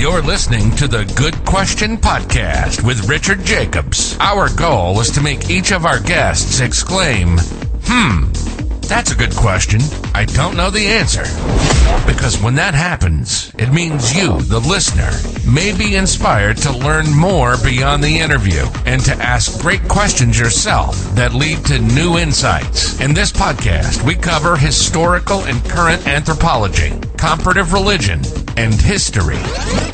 You're listening to the Good Question Podcast with Richard Jacobs. Our goal is to make each of our guests exclaim, that's a good question. I don't know the answer. Because when that happens, it means you, the listener, may be inspired to learn more beyond the interview and to ask great questions yourself that lead to new insights. In this podcast, we cover historical and current anthropology, comparative religion, and history.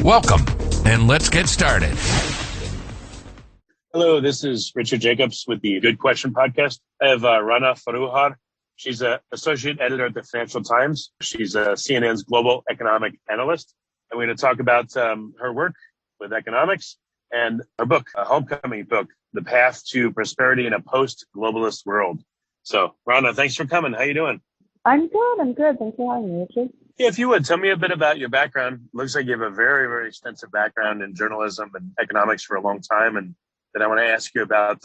Welcome, and let's get started. Hello, this is Richard Jacobs with the Good Question Podcast. I have Rana Foroohar. She's an associate editor at the Financial Times. She's CNN's global economic analyst. And we're going to talk about her work with economics and her book, a homecoming book, The Path to Prosperity in a Post-Globalist World. So, Rana, thanks for coming. How you doing? I'm good. Thanks for having me, Richard. Yeah, if you would, tell me a bit about your background. Looks like you have a very, very extensive background in journalism and economics for a long time. And then I want to ask you about,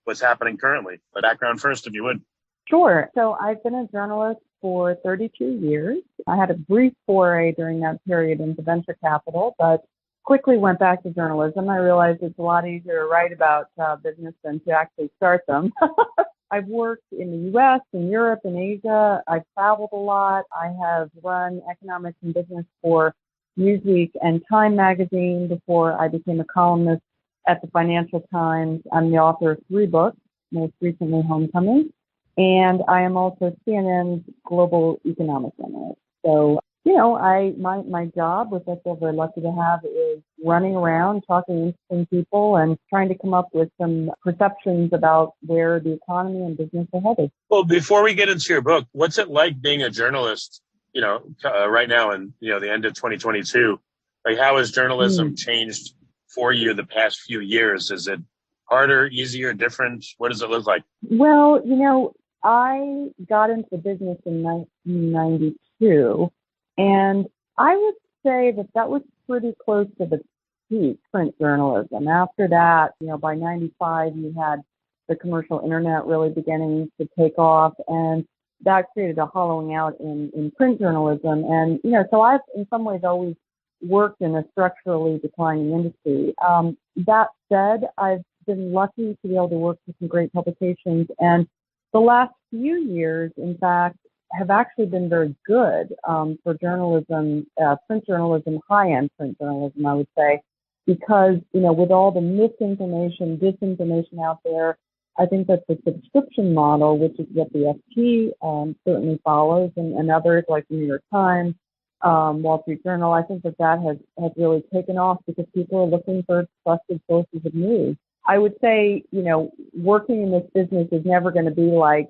what's happening currently. But background first, if you would. Sure. So I've been a journalist for 32 years. I had a brief foray during that period into venture capital, but quickly went back to journalism. I realized it's a lot easier to write about business than to actually start them. I've worked in the U.S., in Europe, in Asia. I've traveled a lot. I have run economics and business for Newsweek and Time magazine before I became a columnist at the Financial Times. I'm the author of 3 books, most recently Homecoming. And I am also CNN's global economics analyst. So, my job, which I feel very lucky to have, is running around, talking to interesting people and trying to come up with some perceptions about where the economy and business are headed. Well, before we get into your book, what's it like being a journalist, right now in, the end of 2022? Like, how has journalism changed for you the past few years? Is it harder, easier, different? What does it look like? Well, I got into the business in 1992, and I would say that was pretty close to the peak print journalism. After that, by 95, you had the commercial internet really beginning to take off, and that created a hollowing out in print journalism. And, so I've in some ways always worked in a structurally declining industry. That said, I've been lucky to be able to work with some great publications, and the last few years, in fact, have actually been very good for journalism, print journalism, high-end print journalism, I would say, because, with all the misinformation, disinformation out there, I think that the subscription model, which is what the FT certainly follows, and others like the New York Times, Wall Street Journal, I think that has really taken off because people are looking for trusted sources of news. I would say, working in this business is never going to be like,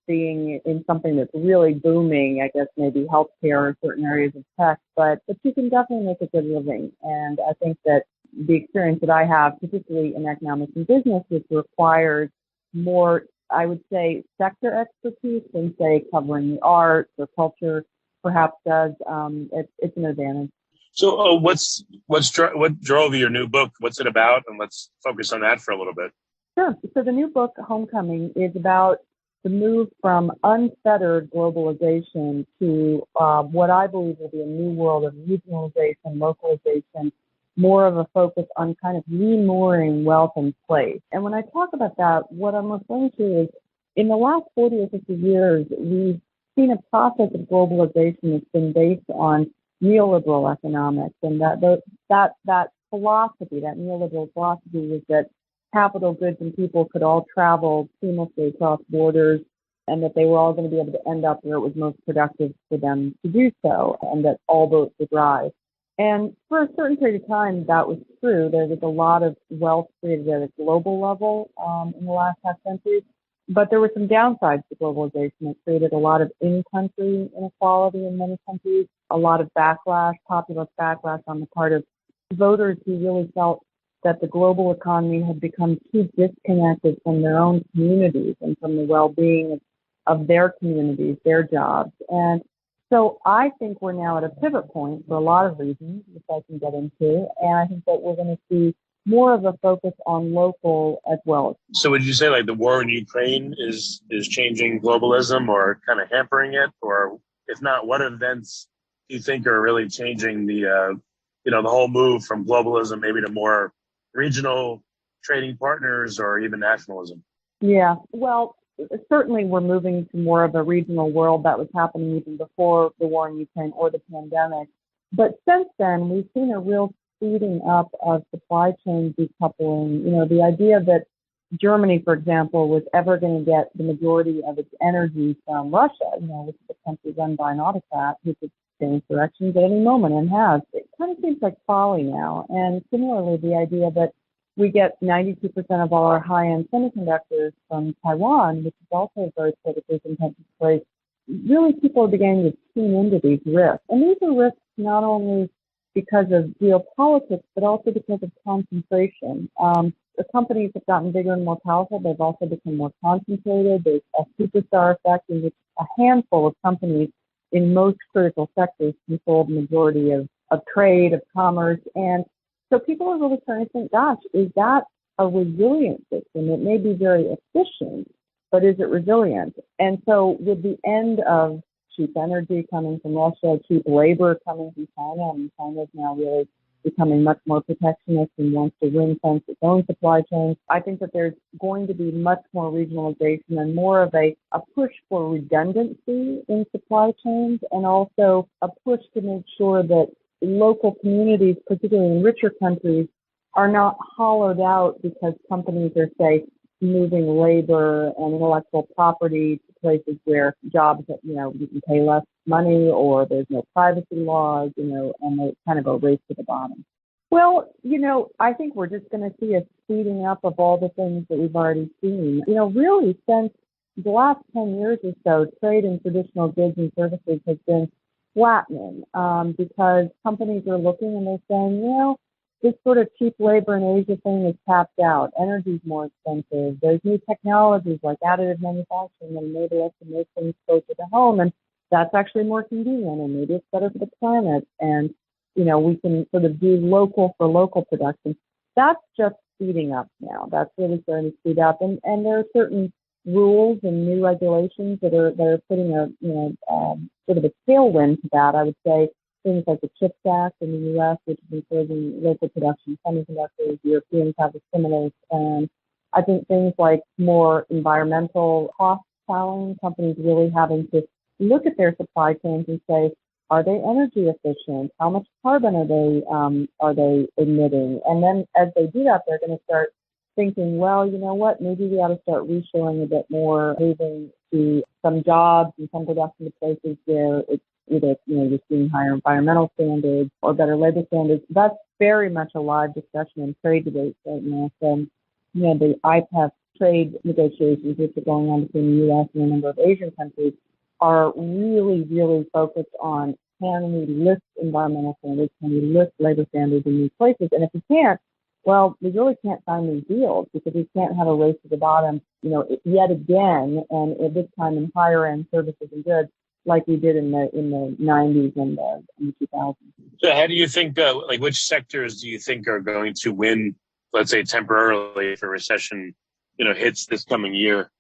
being in something that's really booming, I guess maybe healthcare or certain areas of tech, but you can definitely make a good living. And I think that the experience that I have, particularly in economics and business, which requires more, I would say, sector expertise than, say, covering the arts or culture perhaps does, it's an advantage. So what drove your new book? What's it about? And let's focus on that for a little bit. Sure. So the new book, Homecoming, is about the move from unfettered globalization to what I believe will be a new world of regionalization, localization, more of a focus on kind of remooring wealth and place. And when I talk about that, what I'm referring to is in the last 40 or 50 years, we've seen a process of globalization that's been based on neoliberal economics, and that philosophy, that neoliberal philosophy, was that capital, goods, and people could all travel seamlessly across borders, and that they were all going to be able to end up where it was most productive for them to do so, and that all boats would rise. And for a certain period of time, that was true. There was a lot of wealth created at a global level in the last half century. But there were some downsides to globalization. It created a lot of in-country inequality in many countries, a lot of backlash, populist backlash on the part of voters who really felt that the global economy had become too disconnected from their own communities and from the well-being of their communities, their jobs. And so I think we're now at a pivot point for a lot of reasons, which I can get into. And I think that we're going to see more of a focus on local as well. So would you say like the war in Ukraine is changing globalism or kind of hampering it? Or if not, what events do you think are really changing the the whole move from globalism maybe to more regional trading partners or even nationalism? Yeah, well, certainly we're moving to more of a regional world. That was happening even before the war in Ukraine or the pandemic. But since then, we've seen a real speeding up of supply chain decoupling. The idea that Germany, for example, was ever going to get the majority of its energy from Russia, which is a country run by an autocrat who could change directions at any moment and has. It kind of seems like folly now. And similarly, the idea that we get 92% of all our high-end semiconductors from Taiwan, which is also a very politically contentious place. Really, people are beginning to tune into these risks. And these are risks not only because of geopolitics, but also because of concentration. The companies have gotten bigger and more powerful. They've also become more concentrated. There's a superstar effect in which a handful of companies in most critical sectors control the majority of trade, of commerce. And so people are really starting to think, gosh, is that a resilient system? It may be very efficient, but is it resilient? And so with the end of cheap energy coming from Russia, cheap labor coming from China, and China is now really becoming much more protectionist and wants to ring-fence its own supply chains. I think that there's going to be much more regionalization and more of a push for redundancy in supply chains, and also a push to make sure that local communities, particularly in richer countries, are not hollowed out because companies are, say, moving labor and intellectual property to places where jobs that, you can pay less money, or there's no privacy laws, and they kind of a race to the bottom. Well, I think we're just going to see a speeding up of all the things that we've already seen. Really since the last 10 years or so, trade in traditional goods and services has been flattening because companies are looking and they're saying, this sort of cheap labor in Asia thing is tapped out. Energy's more expensive. There's new technologies like additive manufacturing that enable us to make things closer to home, and that's actually more convenient, and maybe it's better for the planet. And we can sort of do local for local production. That's just speeding up now. That's really starting to speed up, and there are certain rules and new regulations that are putting a sort of a tailwind to that. I would say things like the CHIPS Act in the U.S., which is encouraging local production of semiconductors. Europeans have a similar plan. I think things like more environmental cost challenge, companies really having to look at their supply chains and say, are they energy efficient? How much carbon are they emitting? And then as they do that, they're going to start thinking, well, you know what, maybe we ought to start reshoring a bit more, moving to some jobs and some production to places where it's either, you're seeing higher environmental standards or better labor standards. That's very much a live discussion in trade debates right now. So, the IPEF trade negotiations, which are going on between the U.S. and a number of Asian countries, are really, really focused on, can we lift environmental standards? Can we lift labor standards in these places? And if we can't, well, we really can't sign these deals because we can't have a race to the bottom, yet again, and at this time in higher end services and goods, like we did in the 90s and the 2000s. So how do you think, which sectors do you think are going to win, let's say temporarily, if a recession, hits this coming year?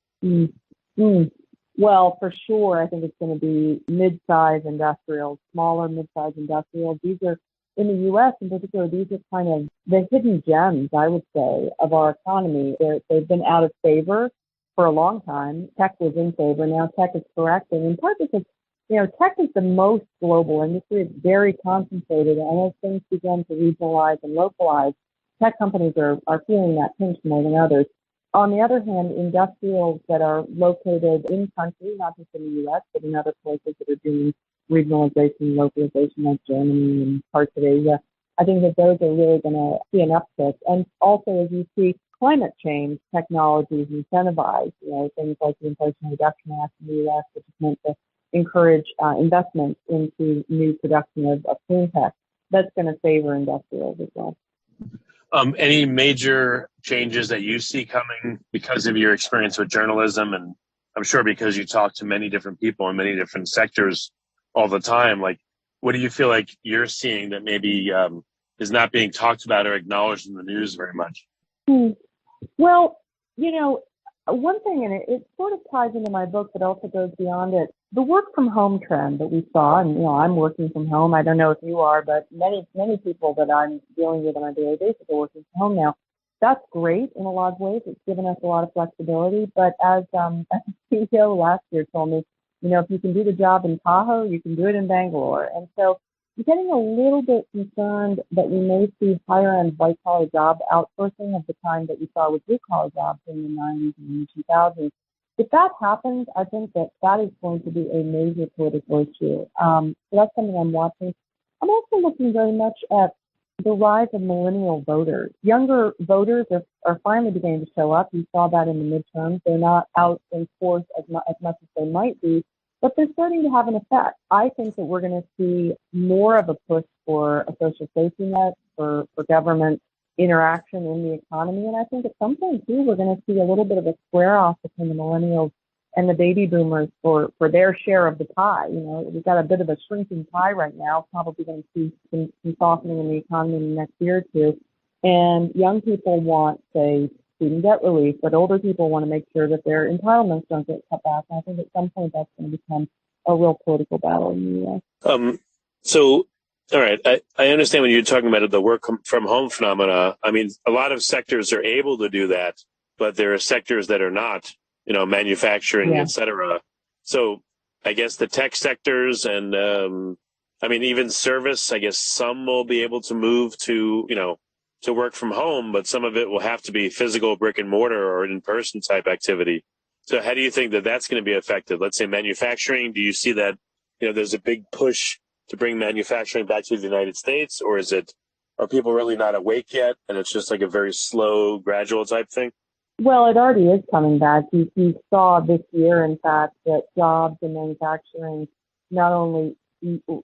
Well, for sure, I think it's going to be mid-size industrials, smaller mid-size industrials. These are, in the U.S. in particular, these are kind of the hidden gems, I would say, of our economy. They've been out of favor for a long time. Tech was in favor. Now tech is correcting, in part because, tech is the most global industry. It's very concentrated. And as things begin to regionalize and localize, tech companies are feeling that pinch more than others. On the other hand, industrials that are located in country, not just in the U.S., but in other places that are doing regionalization, localization, like Germany and parts of Asia, I think that those are really going to see an uptick. And also, as you see climate change technologies incentivized, things like the Inflation Reduction Act in the U.S., which is meant to encourage investment into new production of clean tech, that's going to favor industrials as well. Any major changes that you see coming because of your experience with journalism, and I'm sure because you talk to many different people in many different sectors all the time, like what do you feel like you're seeing that maybe is not being talked about or acknowledged in the news very much? Well, One thing, and it sort of ties into my book, but also goes beyond it. The work from home trend that we saw, and I'm working from home. I don't know if you are, but many people that I'm dealing with on a daily basis are working from home now. That's great in a lot of ways. It's given us a lot of flexibility. But as the CEO last year told me, if you can do the job in Tahoe, you can do it in Bangalore. And so I'm getting a little bit concerned that we may see higher end white collar job outsourcing of the kind that we saw with blue collar jobs in the 90s and the 2000s. If that happens, I think that is going to be a major political issue. So that's something I'm watching. I'm also looking very much at the rise of millennial voters. Younger voters are finally beginning to show up. You saw that in the midterms. They're not out in force as much as they might be, but they're starting to have an effect. I think that we're going to see more of a push for a social safety net, for government interaction in the economy. And I think at some point, too, we're going to see a little bit of a square off between the millennials and the baby boomers for their share of the pie. We've got a bit of a shrinking pie right now, probably going to see some softening in the economy in the next year or two. And young people want, say, student debt relief, but older people want to make sure that their entitlements don't get cut back. And I think at some point that's going to become a real political battle in the U.S. So, all right, I understand when you're talking about the work from home phenomena. I mean, a lot of sectors are able to do that, but there are sectors that are not, manufacturing, et cetera. So I guess the tech sectors and, even service, I guess some will be able to move to, to work from home, but some of it will have to be physical brick and mortar or in-person type activity. So how do you think that that's going to be affected? Let's say manufacturing, do you see that, there's a big push to bring manufacturing back to the United States, or are people really not awake yet and it's just like a very slow, gradual type thing? Well, it already is coming back. You saw this year, in fact, that jobs in manufacturing not only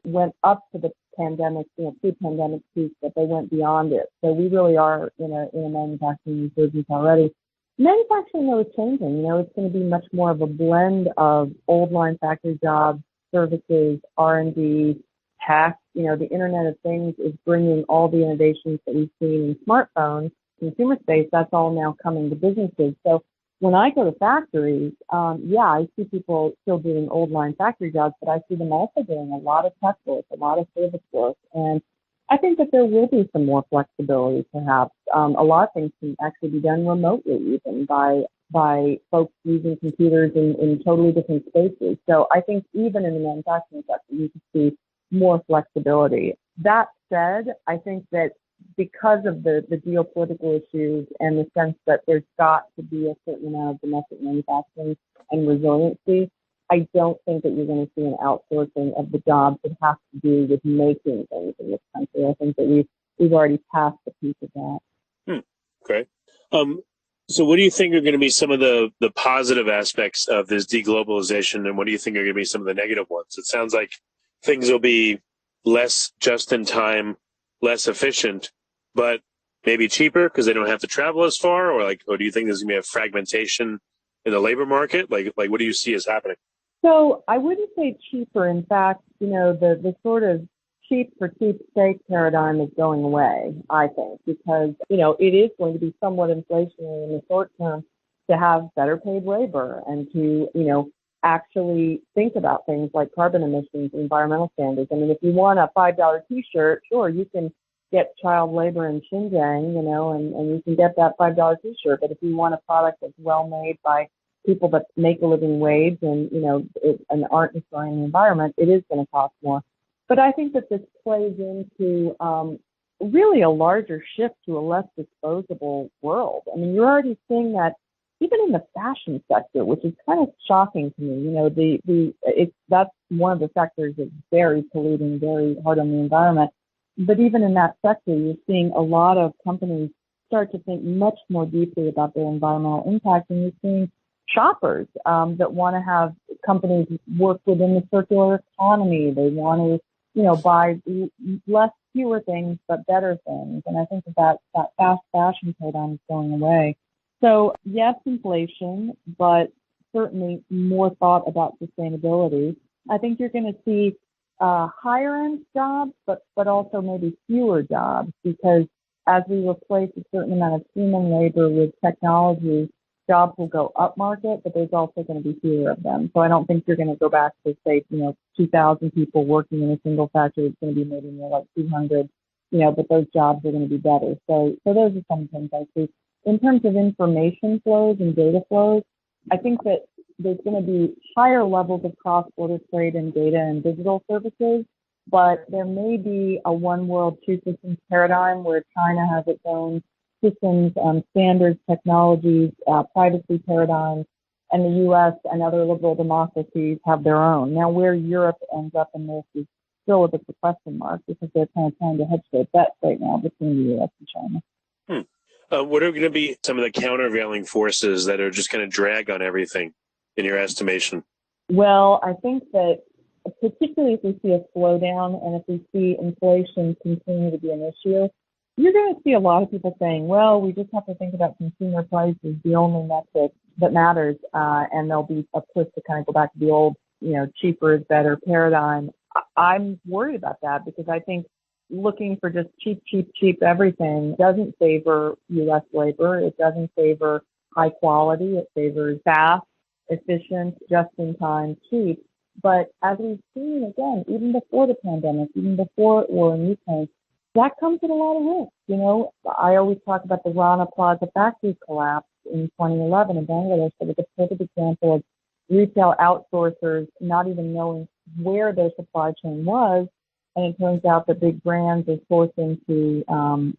went up to the pandemic, pre-pandemic peak, but they went beyond it. So we really are in a manufacturing resurgence already. Manufacturing, though, is changing. It's going to be much more of a blend of old line factory jobs, services, R&D, tech. The Internet of Things is bringing all the innovations that we've seen in smartphones, consumer space. That's all now coming to businesses. So when I go to factories, I see people still doing old line factory jobs, but I see them also doing a lot of tech work, a lot of service work. And I think that there will be some more flexibility, perhaps. A lot of things can actually be done remotely, even by folks using computers in totally different spaces. So I think even in the manufacturing sector, you can see more flexibility. That said, I think that because of the geopolitical issues and the sense that there's got to be a certain amount of domestic manufacturing and resiliency, I don't think that you're going to see an outsourcing of the jobs that have to do with making things in this country. I think that we've already passed the peak of that. Okay. So what do you think are going to be some of the positive aspects of this deglobalization, and what do you think are going to be some of the negative ones? It sounds like things will be less just in time, less efficient, but maybe cheaper because they don't have to travel as far, or do you think there's going to be a fragmentation in the labor market? Like what do you see as happening? So I wouldn't say cheaper. In fact, the sort of cheap for cheap steak paradigm is going away, I think, because, it is going to be somewhat inflationary in the short term to have better paid labor and to, actually think about things like carbon emissions, environmental standards. I mean, if you want a $5 t-shirt, sure, you can get child labor in Xinjiang, and you can get that $5 t-shirt. But if you want a product that's well made by people that make a living wage and, and aren't destroying the environment, it is going to cost more. But I think that this plays into really a larger shift to a less disposable world. I mean, you're already seeing that even in the fashion sector, which is kind of shocking to me. That's one of the sectors that's very polluting, very hard on the environment. But even in that sector, you're seeing a lot of companies start to think much more deeply about their environmental impact, and you're seeing shoppers that want to have companies work within the circular economy. They want to, buy fewer things, but better things. And I think that fast fashion paradigm is going away. So yes, inflation, but certainly more thought about sustainability. I think you're going to see higher end jobs, but also maybe fewer jobs, because as we replace a certain amount of human labor with technology, jobs will go up market, but there's also going to be fewer of them. So I don't think you're going to go back to, say, 2,000 people working in a single factory. It's going to be maybe more like 200, but those jobs are going to be better. So those are some things I see. In terms of information flows and data flows, I think that there's going to be higher levels of cross-border trade in data and digital services, but there may be a one world, two systems paradigm where China has its own systems, standards, technologies, privacy paradigms, and the U.S. and other liberal democracies have their own. Now, where Europe ends up in this is still a bit of a question mark because they're kind of trying to hedge their bets right now between the U.S. and China. What are going to be some of the countervailing forces that are just going to drag on everything, in your estimation? Well, I think that particularly if we see a slowdown and if we see inflation continue to be an issue, you're going to see a lot of people saying, well, we just have to think about consumer prices, the only metric that matters, and there'll be a push to kind of go back to the old, cheaper is better paradigm. I'm worried about that because I think looking for just cheap everything doesn't favor U.S. labor. It doesn't favor high quality. It favors fast, efficient, just-in-time, cheap. But as we've seen, again, even before the pandemic, even before war in Ukraine, that comes with a lot of risk. I always talk about the Rana Plaza factory collapse in 2011 in Bangladesh. It was a perfect example of retail outsourcers not even knowing where their supply chain was. And it turns out that big brands are sourcing to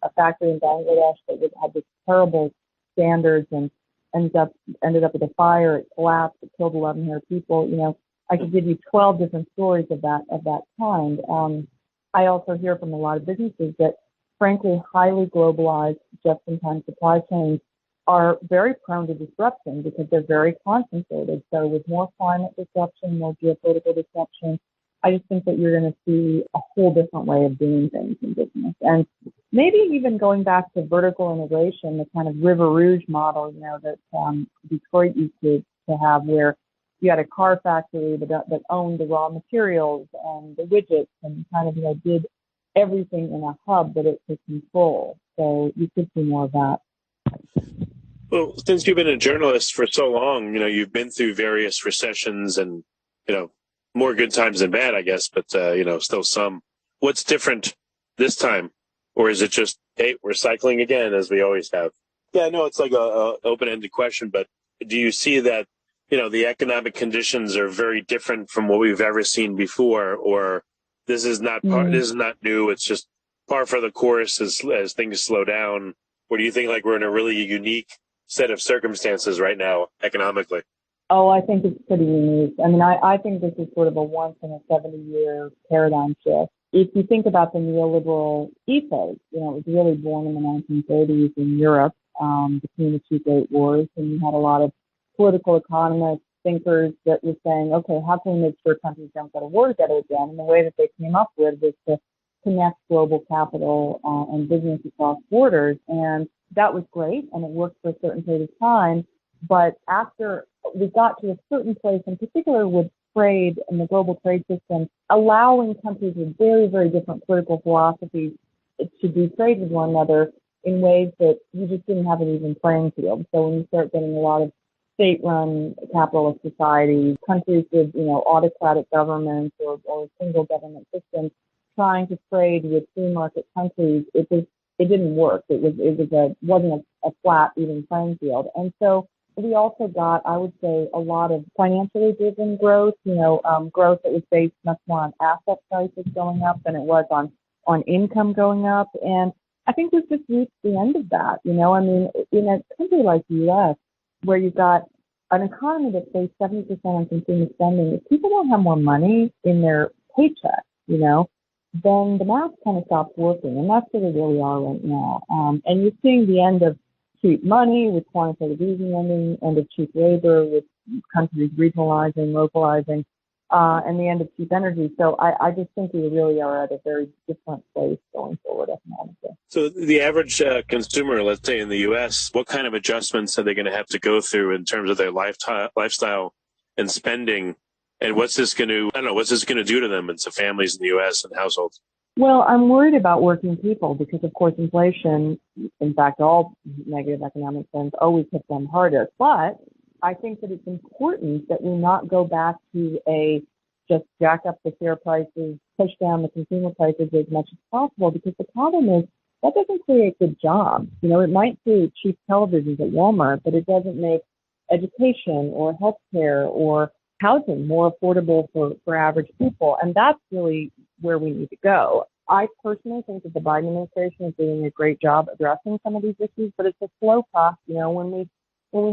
a factory in Bangladesh that had this terrible standards and ended up with a fire. It collapsed. It killed 1,100 people. I could give you 12 different stories of that kind. I also hear from a lot of businesses that, frankly, highly globalized just-in-time supply chains are very prone to disruption because they're very concentrated. So with more climate disruption, more geopolitical disruption, I just think that you're going to see a whole different way of doing things in business. And maybe even going back to vertical integration, the kind of River Rouge model, that Detroit used to have, where you had a car factory that owned the raw materials and the widgets and kind of, did everything in a hub that it could control. So you could see more of that. Well, since you've been a journalist for so long, you've been through various recessions and, more good times than bad, I guess, but, still some. What's different this time? Or is it just, hey, we're cycling again, as we always have? Yeah, I know it's like a open-ended question, but do you see that, the economic conditions are very different from what we've ever seen before, or this is not this is not new, it's just par for the course as things slow down? Or do you think like we're in a really unique set of circumstances right now economically? Oh, I think it's pretty unique. I mean, I think this is sort of a once in a 70-year paradigm shift. If you think about the neoliberal ethos, it was really born in the 1930s in Europe between the two great wars, and you had a lot of political economists, thinkers that were saying, okay, how can we make sure countries don't go to war together again? And the way that they came up with was to connect global capital and business across borders. And that was great, and it worked for a certain period of time. But after we got to a certain place, in particular with trade and the global trade system, allowing countries with very, very different political philosophies to do trade with one another in ways that you just didn't have an even playing field. So when you start getting a lot of state-run capitalist societies, countries with, autocratic governments or single government systems trying to trade with free market countries, it didn't work. Wasn't a flat, even playing field. And so we also got, I would say, a lot of financially driven growth, growth that was based much more on asset prices going up than it was on income going up. And I think we've just reached the end of that. In a country like the U.S., where you've got an economy that pays 70% on consumer spending, if people don't have more money in their paycheck, then the math kind of stops working. And that's where we really are right now. And you're seeing the end of cheap money with quantitative easing ending, end of cheap labor with countries regionalizing, localizing, and the end of cheap energy. So I just think we really are at a very different place going forward economically. So the average consumer, let's say in the U.S., what kind of adjustments are they going to have to go through in terms of their lifestyle and spending? And what's this going to do to them and to families in the U.S. and households? Well, I'm worried about working people because, of course, inflation, in fact, all negative economic trends always hit them hardest. But I think that it's important that we not go back to just jack up the share prices, push down the consumer prices as much as possible, because the problem is that doesn't create good jobs. It might create cheap televisions at Walmart, but it doesn't make education or healthcare or housing more affordable for average people. And that's really where we need to go. I personally think that the Biden administration is doing a great job addressing some of these issues, but it's a slow process. When we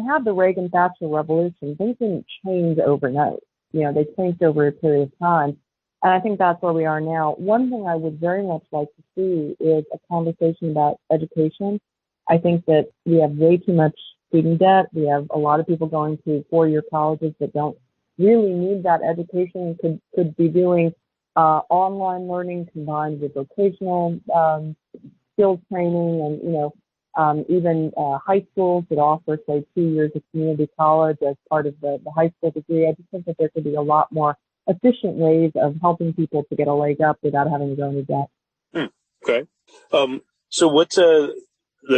had the Reagan-Thatcher revolution, things didn't change overnight. They changed over a period of time. And I think that's where we are now. One thing I would very much like to see is a conversation about education. I think that we have way too much student debt. We have a lot of people going to four-year colleges that don't really need that education, could be doing online learning combined with vocational skills training, and even high schools that offer, say, 2 years of community college as part of the high school degree. I just think that there could be a lot more efficient ways of helping people to get a leg up without having to go into debt. Okay. So what's the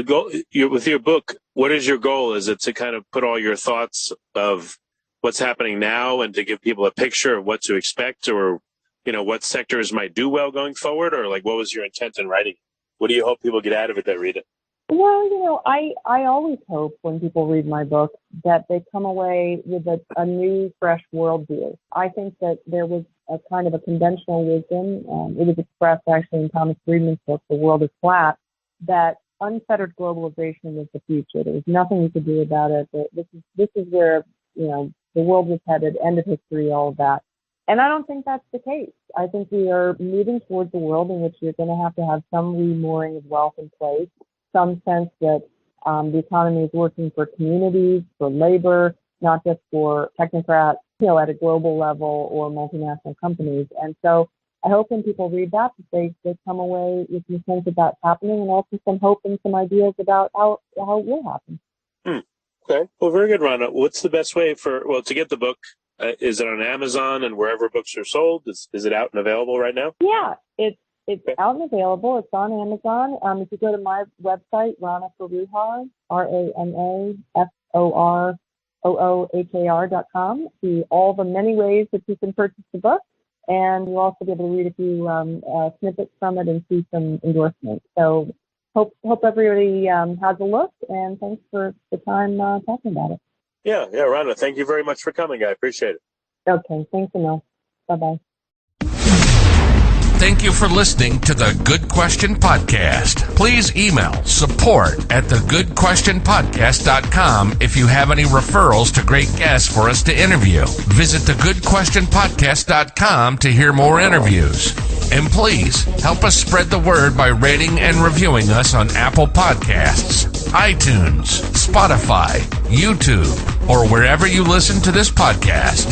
goal with your book? What is your goal? Is it to kind of put all your thoughts of what's happening now and to give people a picture of what to expect, or what sectors might do well going forward, or what was your intent in writing? What do you hope people get out of it that read it? Well, I always hope when people read my book that they come away with a new, fresh worldview. I think that there was a kind of a conventional wisdom, it was expressed actually in Thomas Friedman's book, The World is Flat, that unfettered globalization was the future. There was nothing you could do about it. This is where, the world was headed, end of history, all of that. And I don't think that's the case. I think we are moving towards a world in which you're going to have some remooring of wealth in place, some sense that the economy is working for communities, for labor, not just for technocrats, at a global level or multinational companies. And so I hope when people read that they come away with some sense that that's happening, and also some hope and some ideas about how it will happen. Okay. Well, very good, Rana. What's the best way to get the book? Is it on Amazon and wherever books are sold? Is it out and available right now? Yeah, it's out and available. It's on Amazon. If you go to my website, Rana Foroohar, RanaForoohar.com, see all the many ways that you can purchase the book. And you'll also be able to read a few snippets from it and see some endorsements. So hope everybody has a look, and thanks for the time talking about it. Yeah, Rana, thank you very much for coming. I appreciate it. Okay, thanks, Emil. Bye-bye. Thank you for listening to the Good Question Podcast. Please email support@thegoodquestionpodcast.com if you have any referrals to great guests for us to interview. Visit thegoodquestionpodcast.com to hear more interviews. And please help us spread the word by rating and reviewing us on Apple Podcasts, iTunes, Spotify, YouTube, or wherever you listen to this podcast.